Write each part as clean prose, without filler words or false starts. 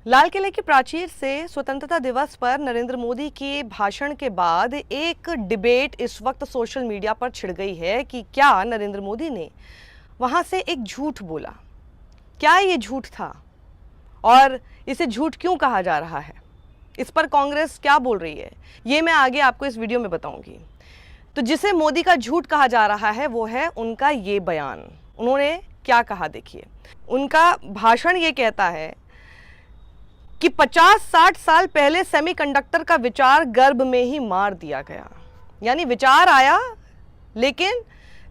लाल किले की प्राचीर से स्वतंत्रता दिवस पर नरेंद्र मोदी के भाषण के बाद एक डिबेट इस वक्त सोशल मीडिया पर छिड़ गई है कि क्या नरेंद्र मोदी ने वहां से एक झूठ बोला। क्या ये झूठ था और इसे झूठ क्यों कहा जा रहा है, इस पर कांग्रेस क्या बोल रही है, ये मैं आगे आपको इस वीडियो में बताऊंगी। तो जिसे मोदी का झूठ कहा जा रहा है वो है उनका ये बयान। उन्होंने क्या कहा, देखिए। उनका भाषण ये कहता है कि 50-60 साल पहले सेमीकंडक्टर का विचार गर्भ में ही मार दिया गया। यानी विचार आया, लेकिन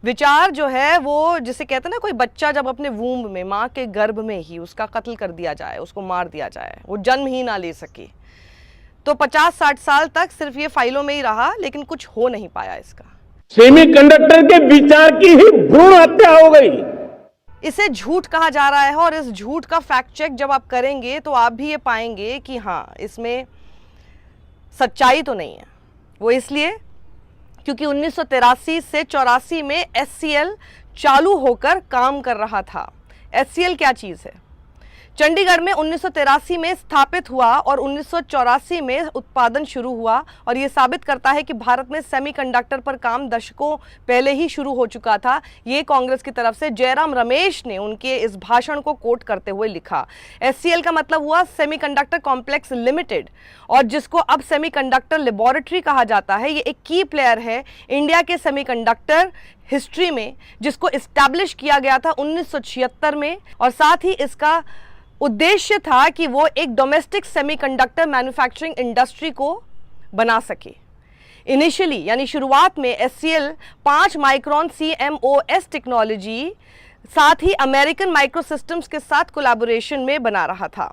विचार जो है वो, जिसे कहते हैं ना, कोई बच्चा जब अपने वूम्ब में, माँ के गर्भ में ही उसका कत्ल कर दिया जाए, उसको मार दिया जाए, वो जन्म ही ना ले सके। तो 50-60 साल तक सिर्फ ये फाइलों में ही रहा, लेकिन कुछ हो नहीं पाया इसका। सेमीकंडक्टर के विचार की ही भ्रूण हत्या हो गई। इसे झूठ कहा जा रहा है और इस झूठ का फैक्ट चेक जब आप करेंगे तो आप भी ये पाएंगे कि हाँ, इसमें सच्चाई तो नहीं है। वो इसलिए क्योंकि 1983 से 84 में एचसीएल चालू होकर काम कर रहा था। एचसीएल क्या चीज़ है? चंडीगढ़ में 1983 में स्थापित हुआ और 1984 में उत्पादन शुरू हुआ, और ये साबित करता है कि भारत में सेमीकंडक्टर पर काम दशकों पहले ही शुरू हो चुका था। ये कांग्रेस की तरफ से जयराम रमेश ने उनके इस भाषण को कोट करते हुए लिखा। एचसीएल का मतलब हुआ सेमीकंडक्टर कॉम्प्लेक्स लिमिटेड, और जिसको अब सेमीकंडक्टर लेबोरेटरी कहा जाता है। ये एक की प्लेयर है इंडिया के सेमीकंडक्टर हिस्ट्री में, जिसको इस्टेब्लिश किया गया था 1976 में, और साथ ही इसका उद्देश्य था कि वो एक डोमेस्टिक सेमीकंडक्टर मैन्युफैक्चरिंग इंडस्ट्री को बना सके। इनिशियली यानी शुरुआत में एचसीएल 5 माइक्रोन CMOS टेक्नोलॉजी, साथ ही अमेरिकन माइक्रोसिस्टम्स के साथ कोलैबोरेशन में बना रहा था।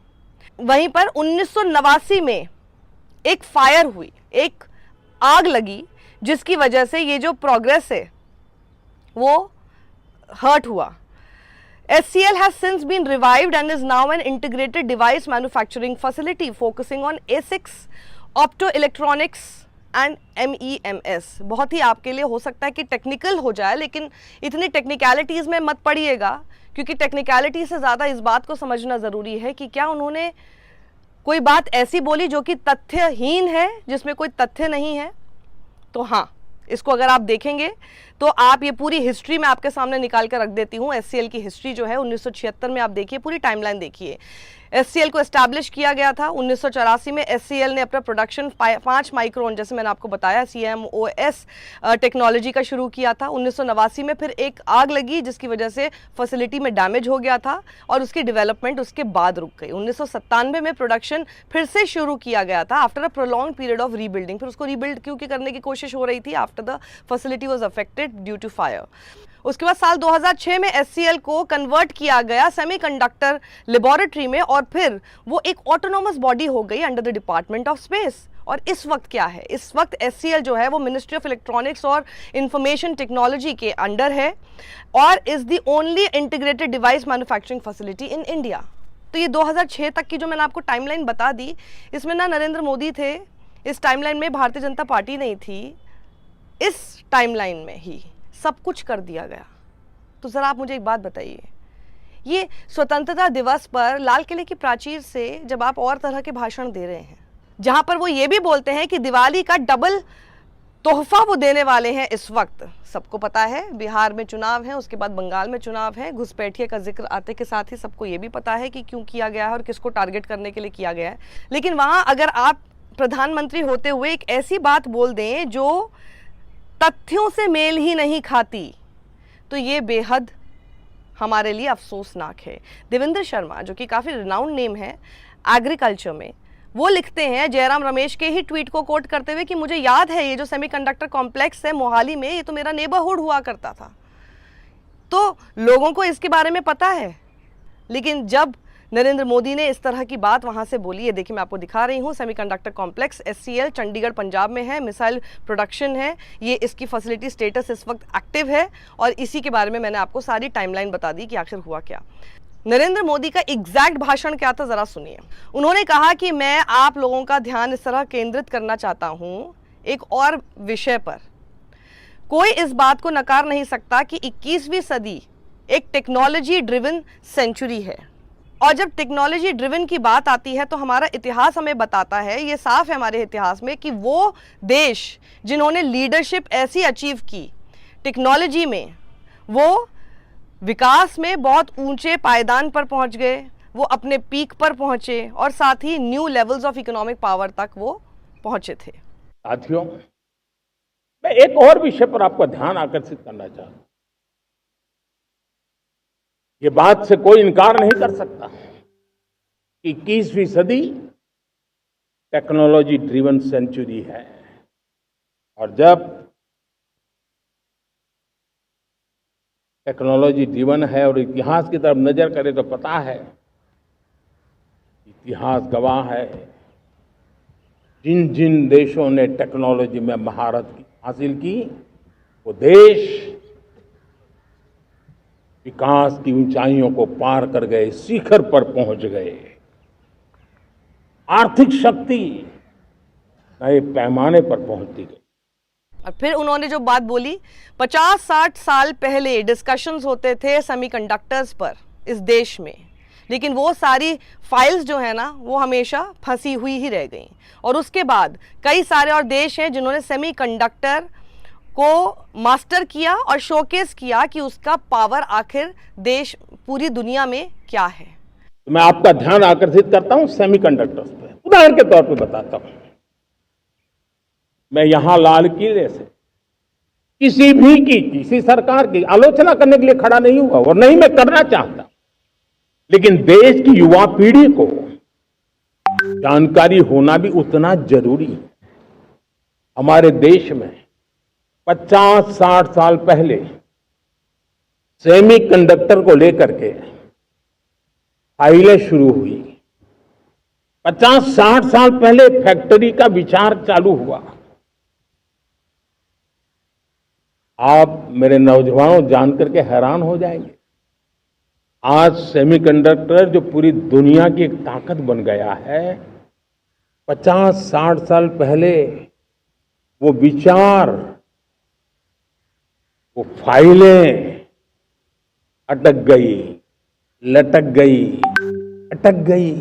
वहीं पर 1989 में एक फायर हुई, एक आग लगी, जिसकी वजह से ये जो प्रोग्रेस है वो हर्ट हुआ। HCL has since been revived and is now an integrated device manufacturing facility focusing on ASICs, optoelectronics and MEMS। बहुत ही आपके लिए हो सकता है कि टेक्निकल हो जाए, लेकिन इतनी टेक्निकलिटीज़ में मत पड़िएगा, क्योंकि टेक्निकलिटी से ज़्यादा इस बात को समझना ज़रूरी है कि क्या उन्होंने कोई बात ऐसी बोली जो कि तथ्यहीन है, जिसमें कोई तथ्य नहीं है। तो हाँ, इसको अगर आप देखेंगे तो आप ये पूरी हिस्ट्री में आपके सामने निकाल कर रख देती हूँ। एचसीएल की हिस्ट्री जो है 1976 में आप देखिए, पूरी टाइमलाइन देखिए। एचसीएल को एस्टैब्लिश किया गया था 1984 में। एचसीएल ने अपना प्रोडक्शन 5 माइक्रोन, जैसे मैंने आपको बताया, CMOS टेक्नोलॉजी का शुरू किया था। 1989 में फिर एक आग लगी, जिसकी वजह से फैसिलिटी में डैमेज हो गया था और उसकी डेवलपमेंट उसके बाद रुक गई। 1997 में प्रोडक्शन फिर से शुरू किया गया था after a prolong period of rebuilding. फिर उसको रीबिल्ड क्योंकि करने की कोशिश हो रही थी after the facility was affected due to fire. उसके बाद साल 2006 में एचसीएल को कन्वर्ट किया गया सेमीकंडक्टर लेबोरेटरी में, और फिर वो एक ऑटोनोमस बॉडी हो गई under the department of space. और इस वक्त क्या है? इस वक्त एचसीएल जो है वो मिनिस्ट्री ऑफ इलेक्ट्रॉनिक्स और इंफॉर्मेशन टेक्नोलॉजी के अंडर है, और is the only integrated device manufacturing facility in India. तो ये 2006 तक की जो मैंने आपको टाइमलाइन बता दी, इसमें ना नरेंद्र मोदी थे, इस टाइमलाइन में भारतीय जनता पार्टी नहीं थी, इस टाइमलाइन में ही सब कुछ कर दिया गया। तो ज़रा आप मुझे एक बात बताइए, ये स्वतंत्रता दिवस पर लाल किले की प्राचीर से जब आप और तरह के भाषण दे रहे हैं, जहां पर वो ये भी बोलते हैं कि दिवाली का डबल तोहफा वो देने वाले हैं इस वक्त। सबको पता है बिहार में चुनाव है, उसके बाद बंगाल में चुनाव है। घुसपैठिए का जिक्र आते के साथ ही सबको ये भी पता है कि क्यों किया गया है और किसको टारगेट करने के लिए किया गया है। लेकिन वहाँ अगर आप प्रधानमंत्री होते हुए एक ऐसी बात बोल दें जो तथ्यों से मेल ही नहीं खाती, तो ये बेहद हमारे लिए अफसोसनाक है। देवेंद्र शर्मा, जो कि काफ़ी रिनाउंड नेम है एग्रीकल्चर में, वो लिखते हैं जयराम रमेश के ही ट्वीट को कोट करते हुए कि मुझे याद है ये जो सेमीकंडक्टर कॉम्प्लेक्स है मोहाली में, ये तो मेरा नेबरहुड हुआ करता था। तो लोगों को इसके बारे में पता है, लेकिन जब नरेंद्र मोदी ने इस तरह की बात वहां से बोली है, देखिए मैं आपको दिखा रही हूँ, semiconductor complex HCL Chandigarh Punjab में है, मिसाइल प्रोडक्शन है, ये इसकी फैसिलिटी स्टेटस इस वक्त एक्टिव है, और इसी के बारे में मैंने आपको सारी टाइमलाइन बता दी कि आखिर हुआ क्या। नरेंद्र मोदी का एग्जैक्ट भाषण क्या था, जरा सुनिए। उन्होंने कहा कि मैं आप लोगों का ध्यान इस तरह केंद्रित करना चाहता हूँ एक और विषय पर। कोई इस बात को नकार नहीं सकता कि 21वीं सदी एक टेक्नोलॉजी ड्रिवन सेंचुरी है। और जब टेक्नोलॉजी ड्रिवन की बात आती है तो हमारा इतिहास हमें बताता है, ये साफ है हमारे इतिहास में, कि वो देश जिन्होंने लीडरशिप ऐसी अचीव की टेक्नोलॉजी में, वो विकास में बहुत ऊंचे पायदान पर पहुंच गए, वो अपने पीक पर पहुंचे और साथ ही new levels of economic power तक वो पहुंचे थे। साथियों, मैं एक और विषय पर आपका ध्यान आकर्षित करना चाहता हूं। ये बात से कोई इनकार नहीं कर सकता कि 21वीं सदी टेक्नोलॉजी ड्रिवन सेंचुरी है। और जब टेक्नोलॉजी ड्रिवन है और इतिहास की तरफ नजर करें तो पता है, इतिहास गवाह है, जिन जिन देशों ने टेक्नोलॉजी में महारत हासिल की, वो देश विकास की ऊंचाइयों को पार कर गए, शिखर पर पहुंच गए। आर्थिक शक्ति नए पैमाने पर पहुंचती गई। और फिर उन्होंने जो बात बोली, 50-60 साल पहले डिस्कशंस होते थे सेमीकंडक्टर्स पर इस देश में, लेकिन वो सारी फाइल्स जो है ना, वो हमेशा फंसी हुई ही रह गई। और उसके बाद कई सारे और देश हैं जिन्होंने सेमीकंडक्टर को मास्टर किया और शोकेस किया कि उसका पावर आखिर देश पूरी दुनिया में क्या है। तो मैं आपका ध्यान आकर्षित करता हूं सेमीकंडक्टर्स पे। उदाहरण के तौर पे बताता हूं, मैं यहां लाल किले से किसी सरकार की आलोचना करने के लिए खड़ा नहीं हुआ और नहीं मैं करना चाहता, लेकिन देश की युवा पीढ़ी को जानकारी होना भी उतना जरूरी है। हमारे देश में 50-60 साल पहले सेमीकंडक्टर को लेकर के फाइलें शुरू हुई। 50-60 साल पहले फैक्ट्री का विचार चालू हुआ। आप मेरे नौजवानों जानकर के हैरान हो जाएंगे, आज सेमीकंडक्टर जो पूरी दुनिया की एक ताकत बन गया है, 50-60 साल पहले वो विचार, वो फाइलें अटक गई, लटक गई, अटक गई।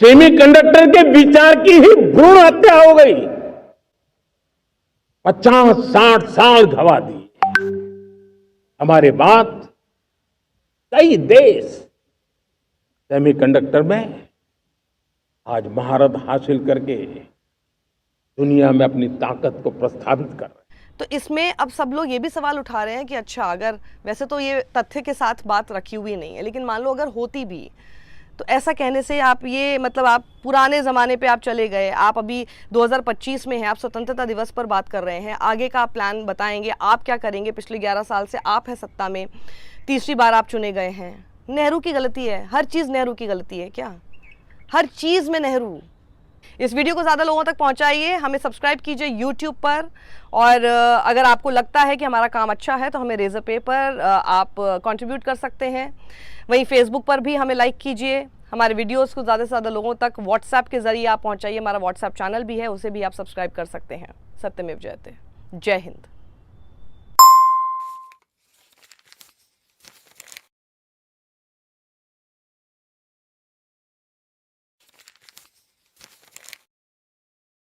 सेमीकंडक्टर के विचार की ही भ्रूण हत्या हो गई। 50-60 साल गवा दिए। हमारे बाद कई देश सेमीकंडक्टर में आज महारत हासिल करके दुनिया में अपनी ताकत को प्रस्थापित कर रहे हैं। तो इसमें अब सब लोग ये भी सवाल उठा रहे हैं कि अच्छा, अगर वैसे तो ये तथ्य के साथ बात रखी हुई नहीं है, लेकिन मान लो अगर होती भी, तो ऐसा कहने से आप ये मतलब आप पुराने ज़माने पे आप चले गए। आप अभी 2025 में हैं, आप स्वतंत्रता दिवस पर बात कर रहे हैं, आगे का आप प्लान बताएंगे, आप क्या करेंगे? पिछले 11 साल से आप है सत्ता में, तीसरी बार आप चुने गए हैं। नेहरू की गलती है, हर चीज़ नेहरू की गलती है क्या? हर चीज़ में नेहरू। इस वीडियो को ज़्यादा लोगों तक पहुंचाइए, हमें सब्सक्राइब कीजिए यूट्यूब पर, और अगर आपको लगता है कि हमारा काम अच्छा है तो हमें रेजर पे पर आप कंट्रीब्यूट कर सकते हैं। वहीं फेसबुक पर भी हमें लाइक कीजिए, हमारे वीडियोस को ज़्यादा से ज़्यादा लोगों तक व्हाट्सएप के ज़रिए आप पहुंचाइए। हमारा व्हाट्सएप चैनल भी है, उसे भी आप सब्सक्राइब कर सकते हैं। सत्यमेव जयते। जय हिंद।